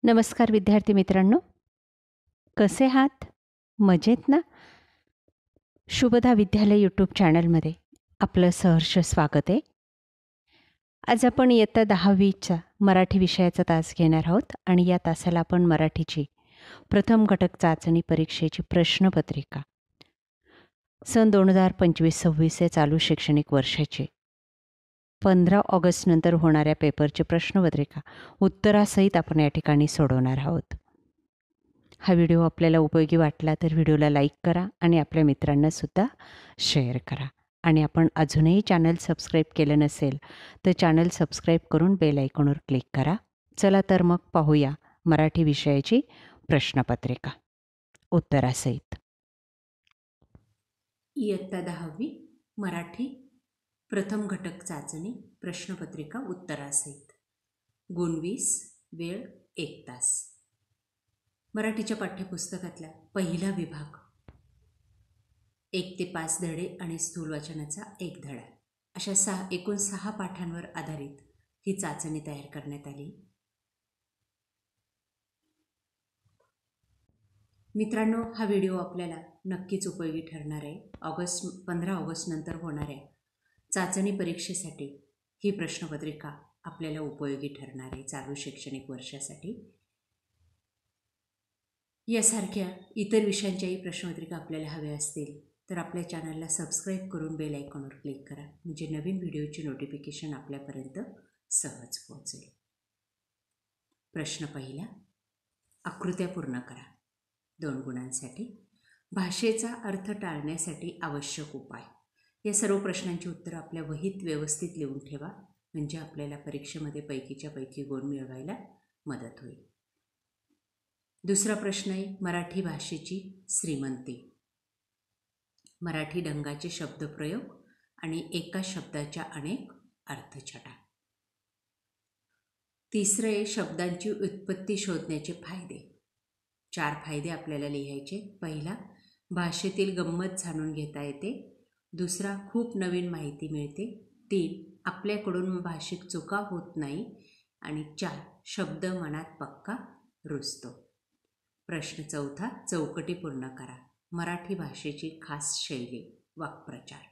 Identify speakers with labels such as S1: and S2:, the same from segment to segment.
S1: नमस्कार विद्यार्थी मित्रांनो, कसे आहात? मजेत ना? शुभदा विद्यालय यूट्यूब चॅनलमध्ये आपलं सहर्ष स्वागत आहे. आज आपण इयत्ता 10वीचा मराठी विषयाचा तास घेणार आहोत आणि या तासाला आपण मराठीची प्रथम घटक चाचणी परीक्षेची प्रश्नपत्रिका सन 2025-26 चालू शैक्षणिक वर्षाची 15 ऑगस्ट नंतर होणाऱ्या पेपरची प्रश्नपत्रिका उत्तरासहित आपण या ठिकाणी सोडवणार आहोत. हा व्हिडिओ आपल्याला उपयोगी वाटला तर व्हिडिओला लाईक करा आणि आपल्या मित्रांनासुद्धा शेअर करा. आणि आपण अजूनही चॅनल सबस्क्राईब केलं नसेल तर चॅनल सबस्क्राईब करून बेल आयकॉनवर क्लिक करा. चला तर मग पाहूया मराठी विषयाची प्रश्नपत्रिका उत्तरासहित. इयत्ता 10वी मराठी प्रथम घटक चाचणी प्रश्नपत्रिका उत्तरासहित. गुण 20, वेळ 1 तास. मराठीच्या पाठ्यपुस्तकातला पहिला विभाग 1 ते 5 धडे आणि स्थूल वाचनाचा 1 धडा अशा एकूण 6 पाठांवर आधारित ही चाचणी तयार करण्यात आली. मित्रांनो, हा व्हिडिओ आपल्याला नक्कीच उपयोगी ठरणार आहे. 15 ऑगस्ट नंतर होणाऱ्या चाचणी परीक्षेसाठी ही प्रश्नपत्रिका आपल्याला उपयोगी ठरणार आहे. चालू शैक्षणिक वर्षासाठी यासारख्या इतर विषयांच्याही प्रश्नपत्रिका आपल्याला हव्या असतील तर आपल्या चॅनलला सबस्क्राईब करून बेल आयकॉनवर क्लिक करा, म्हणजे नवीन व्हिडिओची नोटिफिकेशन आपल्यापर्यंत सहज पोहोचेल. प्रश्न पहिला, आकृत्या पूर्ण करा. 2 गुणांसाठी. भाषेचा अर्थ टाळण्यासाठी आवश्यक उपाय. या सर्व प्रश्नांची उत्तरं आपल्या वहीत व्यवस्थित लिहून ठेवा, म्हणजे आपल्याला परीक्षेमध्ये पैकीच्या पैकी गुण मिळवायला मदत होईल. दुसरा प्रश्न आहे, मराठी भाषेची श्रीमंती. मराठी ढंगाचे शब्दप्रयोग आणि एका शब्दाच्या अनेक अर्थछटा. तिसरं आहे, शब्दांची उत्पत्ती शोधण्याचे फायदे. 4 फायदे आपल्याला लिहायचे. पहिला, भाषेतील गंमत जाणून घेता येते. दुसरा, खूप नवीन माहिती मिळते. 3, आपल्याकडून भाषिक चुका होत नाही. आणि 4, शब्द मनात पक्का रुजतो. प्रश्न चौथा, चौकटी पूर्ण करा. मराठी भाषेची खास शैली, वाक्प्रचार.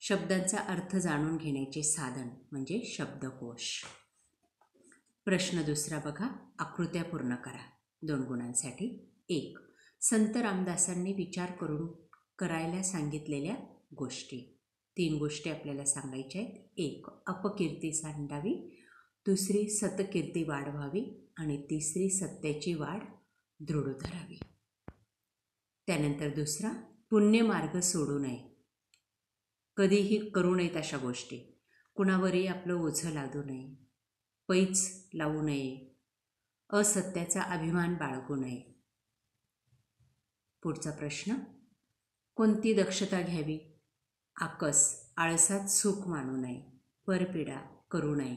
S1: शब्दांचा अर्थ जाणून घेण्याचे साधन म्हणजे शब्दकोश. प्रश्न दुसरा बघा, आकृत्या पूर्ण करा. 2 गुणांसाठी. 1, संत रामदासांनी विचार करून करायला सांगितलेल्या गोष्टी. 3 गोष्टी आपल्याला सांगायच्या आहेत. 1, अपकीर्ती सांडावी. दुसरी, सतकीर्ती वाढवावी. आणि तिसरी, सत्याची वाढ दृढ धरावी. त्यानंतर दुसरा, पुण्यमार्ग सोडू नये. कधीही करू नयेत अशा गोष्टी. कुणावरही आपलं ओझं लादू नये, पैच लावू नये, असत्याचा अभिमान बाळगू नये. पुढचा प्रश्न, कोणती दक्षता घ्यावी? आकस, आळसात सुख मानू नये, परपीडा करू नये,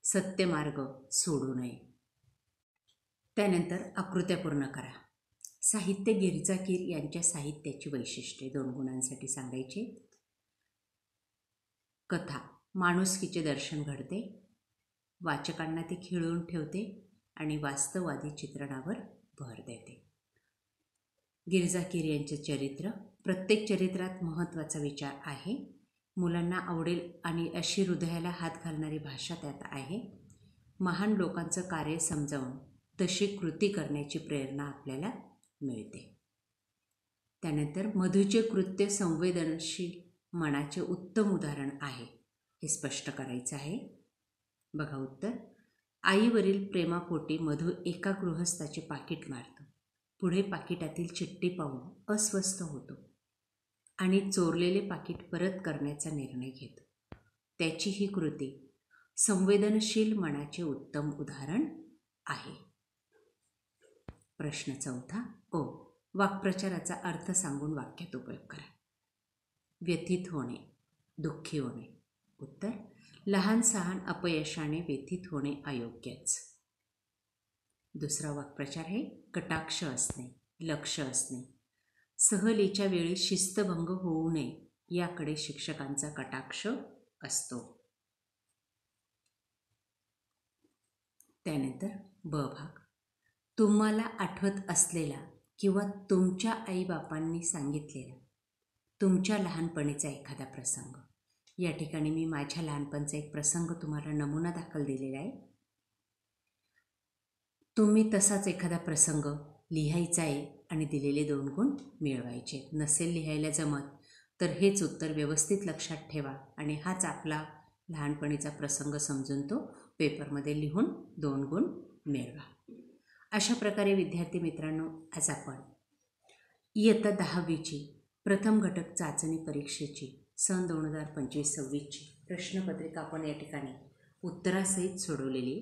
S1: सत्यमार्ग सोडू नये. त्यानंतर आकृत्या पूर्ण करा. साहित्य गिरजाकीर यांच्या साहित्याची वैशिष्ट्ये 2 गुणांसाठी सांगायचे. कथा, माणुसकीचे दर्शन घडते, वाचकांना ती खिळवून ठेवते आणि वास्तववादी चित्रणावर भर देते. गिरजाकीर यांचे चरित्र, प्रत्येक चरित्रात महत्त्वाचा विचार आहे. मुलांना आवडेल आणि अशी हृदयाला हात घालणारी भाषा त्यात आहे. महान लोकांचं कार्य समजावून तशी कृती करण्याची प्रेरणा आपल्याला मिळते. त्यानंतर मधूचे कृत्य संवेदनशील मनाचे उत्तम उदाहरण आहे, हे स्पष्ट करायचं आहे. बघा उत्तर, आईवरील प्रेमापोटी मधू एका गृहस्थाचे पाकीट मारतो. पुढे पाकिटातील चिठ्ठी पाहून अस्वस्थ होतो आणि चोरलेले पाकीट परत करण्याचा निर्णय घेतो. त्याची ही कृती संवेदनशील मनाचे उत्तम उदाहरण आहे. प्रश्न चौथा, वाक्प्रचाराचा अर्थ सांगून वाक्यात उपयोग करा. व्यथित होणे, दुःखी होणे. उत्तर, लहान सहान अपयशाने व्यथित होणे अयोग्यच. दुसरा वाक्प्रचार आहे, कटाक्ष असणे, लक्ष असणे. सहलीच्या वेळी शिस्तभंग होऊ नये याकडे शिक्षकांचा कटाक्ष असतो. त्यानंतर ब भाग, तुम्हाला आठवत असलेला किंवा तुमच्या आईबापांनी सांगितलेला तुमच्या लहानपणीचा एखादा प्रसंग. या ठिकाणी मी माझ्या लहानपणचा एक प्रसंग तुम्हाला नमुना दाखल दिलेला आहे. तुम्ही तसाच एखादा प्रसंग लिहायचा आहे आणि दिलेले 2 गुण मिळवायचे. नसेल लिहायला जमत तर हेच उत्तर व्यवस्थित लक्षात ठेवा आणि हाच आपला लहानपणीचा प्रसंग समजून तो पेपरमध्ये लिहून 2 गुण मिळवा. अशा प्रकारे विद्यार्थी मित्रांनो, आज आपण इयत्ता 10वीची प्रथम घटक चाचणी परीक्षेची सन 2025-26ची प्रश्नपत्रिका आपण या ठिकाणी उत्तरासहित सोडवलेली.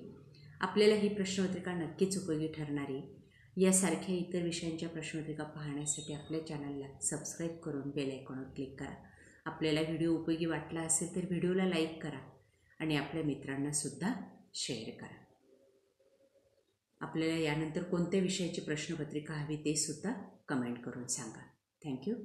S1: आपल्याला ही प्रश्नपत्रिका नक्कीच उपयोगी ठरणारी. यासारख्या इतर विषयांच्या प्रश्नपत्रिका पाहण्यासाठी आपल्या चॅनलला सबस्क्राईब करून बेल आयकॉनवर क्लिक करा. आपल्याला व्हिडिओ उपयोगी वाटला असेल तर व्हिडिओला लाईक करा आणि आपल्या मित्रांनासुद्धा शेअर करा. आपल्याला यानंतर कोणत्या विषयाची प्रश्नपत्रिका हवी ते सुद्धा कमेंट करून सांगा. थँक्यू.